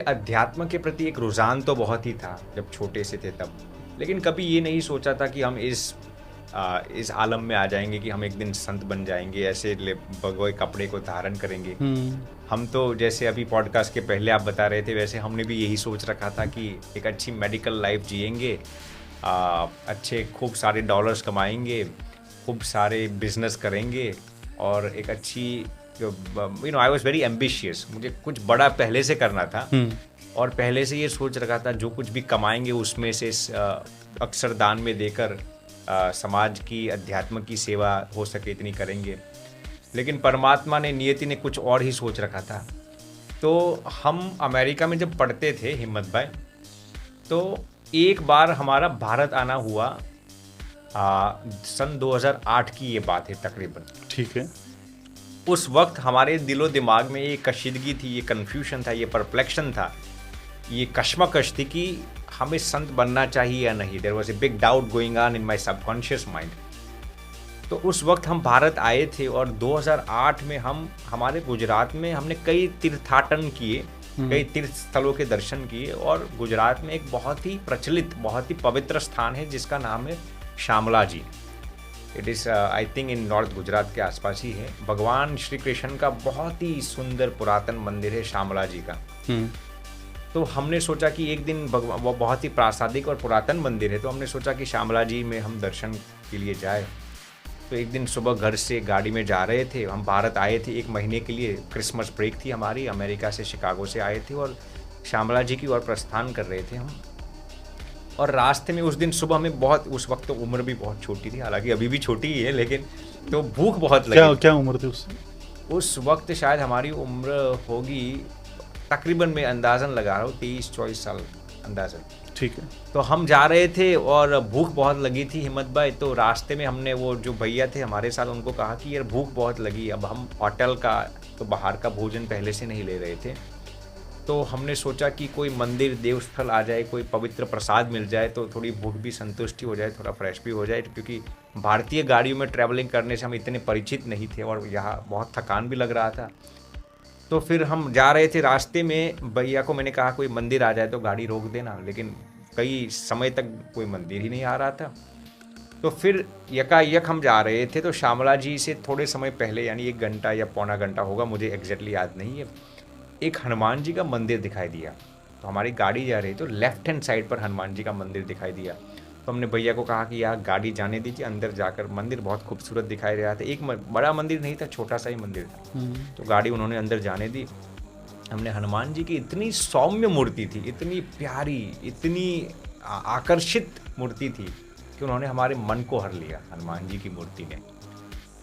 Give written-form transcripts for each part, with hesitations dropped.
अध्यात्म के प्रति एक रुझान तो बहुत ही था जब छोटे से थे तब, लेकिन कभी ये नहीं सोचा था कि हम इस आलम में आ जाएंगे कि हम एक दिन संत बन जाएंगे, ऐसे भगवे कपड़े को धारण करेंगे। हुँ, हम तो जैसे अभी पॉडकास्ट के पहले आप बता रहे थे, वैसे हमने भी यही सोच रखा था कि एक अच्छी मेडिकल लाइफ जिएंगे, अच्छे खूब सारे डॉलर्स कमाएंगे, खूब सारे बिजनेस करेंगे और एक अच्छी आई वॉज वेरी एम्बिशियस, मुझे कुछ बड़ा पहले से करना था। हुँ, और पहले से ये सोच रखा था जो कुछ भी कमाएंगे उसमें से अक्सर दान में देकर समाज की अध्यात्म की सेवा हो सके इतनी करेंगे। लेकिन परमात्मा ने, नियति ने कुछ और ही सोच रखा था। तो हम अमेरिका में जब पढ़ते थे हिम्मत भाई, तो एक बार हमारा भारत आना हुआ। सन 2008 की ये बात है तकरीबन। ठीक है। उस वक्त हमारे दिलो दिमाग में ये कशीदगी थी, ये कन्फ्यूजन था, ये परप्लेक्शन था, ये कश्मकश थी कि हमें संत बनना चाहिए या नहीं। There was a big doubt going on in my subconscious mind. तो उस वक्त हम भारत आए थे और 2008 में हमारे गुजरात में हमने कई तीर्थाटन किए, कई तीर्थ स्थलों के दर्शन किए। और गुजरात में एक बहुत ही प्रचलित, बहुत ही पवित्र स्थान है जिसका नाम है Shamla ji. It is I think in north Gujarat के आसपास ही है। भगवान श्री कृष्ण का बहुत ही सुंदर पुरातन मंदिर है शामला जी का। हुँ, तो हमने सोचा कि एक दिन वो बहुत ही प्रासादिक और पुरातन मंदिर है, तो हमने सोचा कि शामला जी में हम दर्शन के लिए जाए। तो एक दिन सुबह घर से गाड़ी में जा रहे थे, हम भारत आए थे 1 महीने के लिए, क्रिसमस ब्रेक थी हमारी, अमेरिका से शिकागो से आए थे और शामला जी की ओर प्रस्थान कर रहे थे हम। और रास्ते में उस दिन सुबह में बहुत, उस वक्त तो उम्र भी बहुत छोटी थी, हालांकि अभी भी छोटी ही है, लेकिन तो भूख बहुत लगी क्या थी। क्या उम्र थी उससे? उस वक्त शायद हमारी उम्र होगी, तकरीबन मैं अंदाज़न लगा रहा हूँ 23-24 साल अंदाज़न। ठीक है। तो हम जा रहे थे और भूख बहुत लगी थी हिम्मत भाई। तो रास्ते में हमने वो जो भैया थे हमारे साथ, उनको कहा कि यार भूख बहुत लगी। अब हम होटल का तो बाहर का भोजन पहले से नहीं ले रहे थे, तो हमने सोचा कि कोई मंदिर देवस्थल आ जाए, कोई पवित्र प्रसाद मिल जाए तो थोड़ी भूख भी संतुष्टि हो जाए, थोड़ा फ्रेश भी हो जाए, क्योंकि भारतीय गाड़ियों में ट्रैवलिंग करने से हम इतने परिचित नहीं थे और यहाँ बहुत थकान भी लग रहा था। तो फिर हम जा रहे थे, रास्ते में भैया को मैंने कहा कोई मंदिर आ जाए तो गाड़ी रोक देना, लेकिन कई समय तक कोई मंदिर ही नहीं आ रहा था। तो फिर यकायक हम जा रहे थे, तो श्यामला जी से थोड़े समय पहले, यानी 1 घंटा या पौना घंटा होगा, मुझे एग्जैक्टली याद नहीं है, एक हनुमान जी का मंदिर दिखाई दिया। तो हमारी गाड़ी जा रही, तो लेफ्ट हैंड साइड पर हनुमान जी का मंदिर दिखाई दिया। तो हमने भैया को कहा कि यार गाड़ी जाने दीजिए, अंदर जाकर, मंदिर बहुत खूबसूरत दिखाई दे रहा था। एक बड़ा मंदिर नहीं था, छोटा सा ही मंदिर था। हुँ, तो गाड़ी उन्होंने अंदर जाने दी। हमने हनुमान जी की, इतनी सौम्य मूर्ति थी, इतनी प्यारी, इतनी आकर्षित मूर्ति थी कि उन्होंने हमारे मन को हर लिया, हनुमान जी की मूर्ति ने।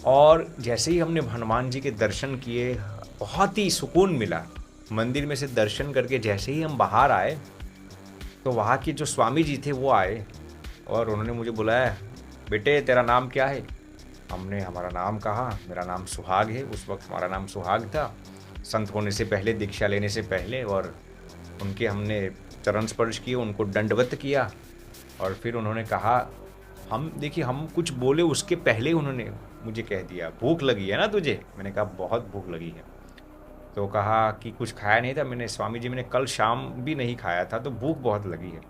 और जैसे ही हमने हनुमान जी के दर्शन किए, बहुत ही सुकून मिला। मंदिर में से दर्शन करके जैसे ही हम बाहर आए, तो वहाँ के जो स्वामी जी थे वो आए और उन्होंने मुझे बुलाया, बेटे तेरा नाम क्या है? हमने हमारा नाम कहा, मेरा नाम सुहाग है। उस वक्त हमारा नाम सुहाग था, संत होने से पहले, दीक्षा लेने से पहले। और उनके हमने चरण स्पर्श किए, उनको दंडवत किया। और फिर उन्होंने कहा, हम देखिए, हम कुछ बोले उसके पहले उन्होंने मुझे कह दिया, भूख लगी है ना तुझे? मैंने कहा बहुत भूख लगी है। तो कहा कि कुछ खाया नहीं था? मैंने, स्वामी जी मैंने कल शाम भी नहीं खाया था, तो भूख बहुत लगी है।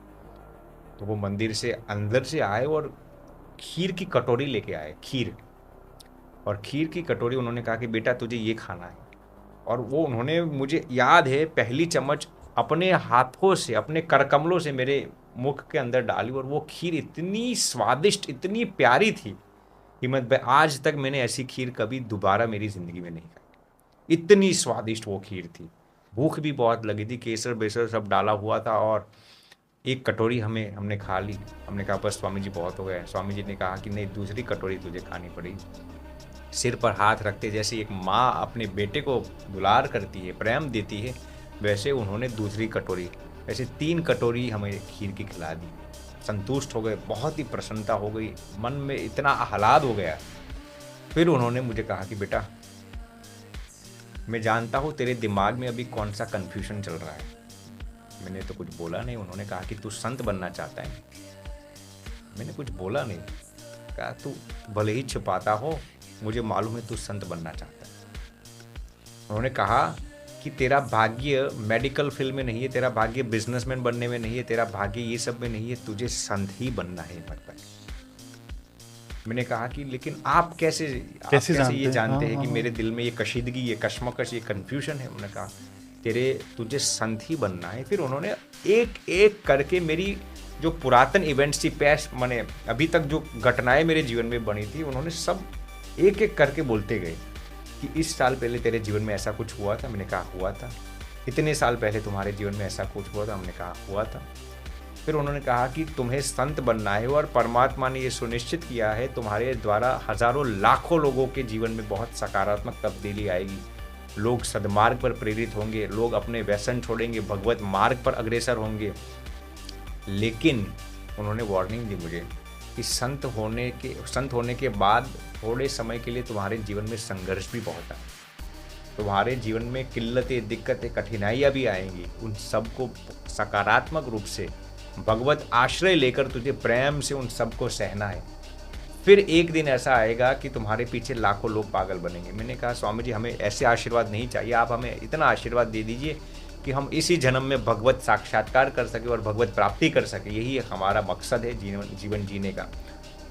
तो वो मंदिर से अंदर से आए और खीर की कटोरी लेके आए, खीर। और खीर की कटोरी उन्होंने कहा कि बेटा तुझे ये खाना है। और वो उन्होंने, मुझे याद है, पहली चम्मच अपने हाथों से, अपने करकमलों से मेरे मुख के अंदर डाली। और वो खीर इतनी स्वादिष्ट, इतनी प्यारी थी हिम्मत भाई, आज तक मैंने ऐसी खीर कभी दोबारा मेरी ज़िंदगी में नहीं खाई। इतनी स्वादिष्ट वो खीर थी। भूख भी बहुत लगी थी, केसर बेसर सब डाला हुआ था। और एक कटोरी हमने खा ली। हमने कहा बस स्वामी जी बहुत हो गया है। स्वामी जी ने कहा कि नहीं, दूसरी कटोरी तुझे खानी पड़ेगी। सिर पर हाथ रखते, जैसे एक माँ अपने बेटे को दुलार करती है, प्रेम देती है, वैसे उन्होंने दूसरी कटोरी, वैसे 3 कटोरी हमें खीर की खिला दी। संतुष्ट हो गए, बहुत ही प्रसन्नता हो गई, मन में इतना आह्लाद हो गया। फिर उन्होंने मुझे कहा कि बेटा, मैं जानता हूँ तेरे दिमाग में अभी कौन सा कन्फ्यूजन चल रहा है। मैंने तो कुछ बोला नहीं। उन्होंने कहा कि तू संत बनना चाहता है। मैंने कुछ बोला नहीं। कहा तू भले ही छिपाता हो, मुझे मालूम है तू संत बनना चाहता है। उन्होंने कहा कि तेरा भाग्य मेडिकल फील्ड में नहीं है, तेरा भाग्य बिजनेसमैन बनने में नहीं है, तेरा भाग्य ये सब में नहीं है, तुझे संत ही बनना है हिम्मत भाई। मैंने कहा कि लेकिन आप कैसे ये जानते हैं कि मेरे दिल में ये कशीदगी, ये कश्मकश, ये कन्फ्यूजन है। उन्होंने कहा तुझे संत ही बनना है। फिर उन्होंने एक एक करके मेरी जो पुरातन इवेंट्स थी, पैस्ट माने अभी तक जो घटनाएं मेरे जीवन में बनी थी, उन्होंने सब एक एक करके बोलते गए कि इस साल पहले तेरे जीवन में ऐसा कुछ हुआ था। मैंने कहा हुआ था। इतने साल पहले तुम्हारे जीवन में ऐसा कुछ हुआ था। हमने कहा हुआ था। फिर उन्होंने कहा कि तुम्हें संत बनना है और परमात्मा ने ये सुनिश्चित किया है तुम्हारे द्वारा हजारों लाखों लोगों के जीवन में बहुत सकारात्मक तब्दीली आएगी। लोग सद्मार्ग पर प्रेरित होंगे, लोग अपने व्यसन छोड़ेंगे, भगवत मार्ग पर अग्रसर होंगे। लेकिन उन्होंने वार्निंग दी मुझे कि संत होने के बाद थोड़े समय के लिए तुम्हारे जीवन में संघर्ष भी बहुत है, तुम्हारे जीवन में किल्लतें, दिक्कतें, कठिनाइयाँ भी आएंगी। उन सबको सकारात्मक रूप से भगवत आश्रय लेकर तुझे प्रेम से उन सबको सहना है। फिर एक दिन ऐसा आएगा कि तुम्हारे पीछे लाखों लोग पागल बनेंगे। मैंने कहा स्वामी जी हमें ऐसे आशीर्वाद नहीं चाहिए, आप हमें इतना आशीर्वाद दे दीजिए कि हम इसी जन्म में भगवत साक्षात्कार कर सके और भगवत प्राप्ति कर सके, यही हमारा मकसद है जीवन जीने का।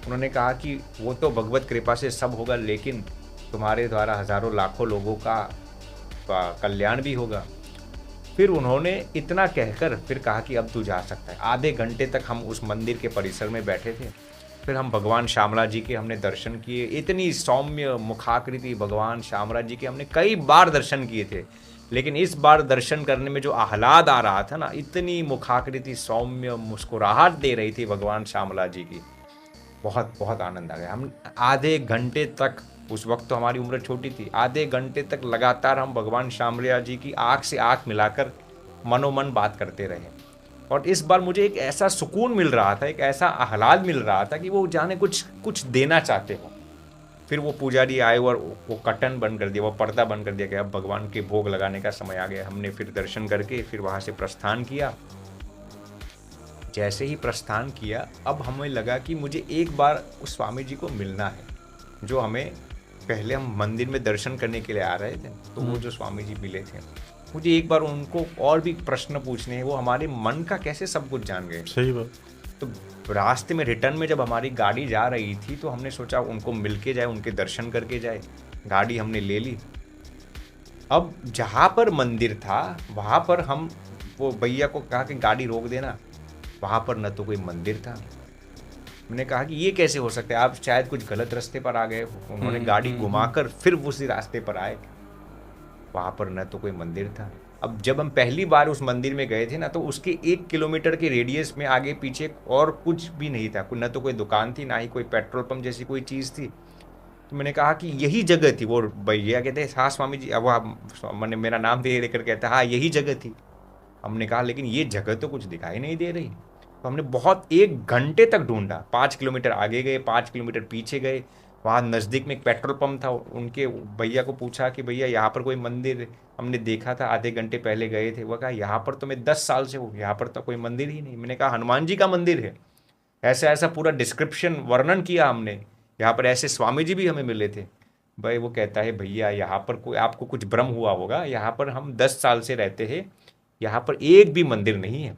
उन्होंने कहा कि वो तो भगवत कृपा से सब होगा, लेकिन तुम्हारे द्वारा हजारों लाखों लोगों का कल्याण भी होगा। फिर उन्होंने इतना कहकर फिर कहा कि अब तू जा सकता है। आधे घंटे तक हम उस मंदिर के परिसर में बैठे थे। फिर हम भगवान श्यामला जी के हमने दर्शन किए। इतनी सौम्य मुखाकृति भगवान श्यामला जी के हमने कई बार दर्शन किए थे, लेकिन इस बार दर्शन करने में जो आह्लाद आ रहा था ना, इतनी मुखाकृति सौम्य मुस्कुराहट दे रही थी भगवान श्यामला जी की, बहुत बहुत आनंद आ गया। हम आधे घंटे तक, उस वक्त तो हमारी उम्र छोटी थी, आधे घंटे तक लगातार हम भगवान श्यामला जी की आँख से आँख मिलाकर मनोमन बात करते रहे। और इस बार मुझे एक ऐसा सुकून मिल रहा था, एक ऐसा आह्लाद मिल रहा था कि वो जाने कुछ देना चाहते हो। फिर वो पुजारी आए और वो कर्टन बंद कर दिया, वो पर्दा बंद कर दिया कि अब भगवान के भोग लगाने का समय आ गया। हमने फिर दर्शन करके फिर वहाँ से प्रस्थान किया। जैसे ही प्रस्थान किया, अब हमें लगा कि मुझे एक बार उस स्वामी जी को मिलना है, जो हमें पहले हम मंदिर में दर्शन करने के लिए आ रहे थे, तो वो जो स्वामी जी मिले थे, मुझे एक बार उनको और भी प्रश्न पूछने हैं। वो हमारे मन का कैसे सब कुछ जान गए। सही बात। तो रास्ते में रिटर्न में जब हमारी गाड़ी जा रही थी, तो हमने सोचा उनको मिल के जाए, उनके दर्शन करके जाए। गाड़ी हमने ले ली। अब जहाँ पर मंदिर था वहाँ पर हम वो भैया को कहा कि गाड़ी रोक देना, वहाँ पर न तो कोई मंदिर था। मैंने कहा कि ये कैसे हो सकता है, आप शायद कुछ गलत रास्ते पर आ गए। उन्होंने गाड़ी घुमाकर फिर उसी रास्ते पर आए, वहाँ पर न तो कोई मंदिर था। अब जब हम पहली बार उस मंदिर में गए थे ना, तो उसके 1 किलोमीटर के रेडियस में आगे पीछे और कुछ भी नहीं था, न तो कोई दुकान थी, ना ही कोई पेट्रोल पंप जैसी कोई चीज़ थी। तो मैंने कहा कि यही जगह थी। वो भैया कहते हाँ स्वामी जी, अब मैंने मेरा नाम दे लेकर कहता हाँ यही जगह थी। हमने कहा लेकिन ये जगह तो कुछ दिखाई नहीं दे रही। तो हमने बहुत 1 घंटे तक ढूंढा। 5 किलोमीटर आगे गए, 5 किलोमीटर पीछे गए, वहाँ नज़दीक में एक पेट्रोल पंप था। उनके भैया को पूछा कि भैया यहाँ पर कोई मंदिर हमने देखा था, आधे घंटे पहले गए थे। वो कहा यहाँ पर तो मैं 10 साल से हूँ, यहाँ पर तो कोई मंदिर ही नहीं। मैंने कहा हनुमान जी का मंदिर है। ऐसा ऐसा पूरा डिस्क्रिप्शन वर्णन किया हमने। यहाँ पर ऐसे स्वामी जी भी हमें मिले थे। भाई वो कहता है भैया यहाँ पर कोई आपको कुछ भ्रम हुआ होगा, यहाँ पर हम 10 साल से रहते हैं, यहाँ पर एक भी मंदिर नहीं है।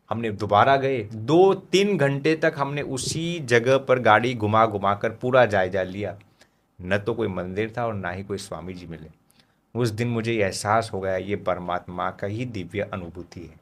हमने दोबारा गए, 2-3 घंटे तक हमने उसी जगह पर गाड़ी घुमा घुमा कर पूरा जायजा लिया। न तो कोई मंदिर था और ना ही कोई स्वामी जी मिले। उस दिन मुझे एहसास हो गया ये परमात्मा का ही दिव्य अनुभूति है।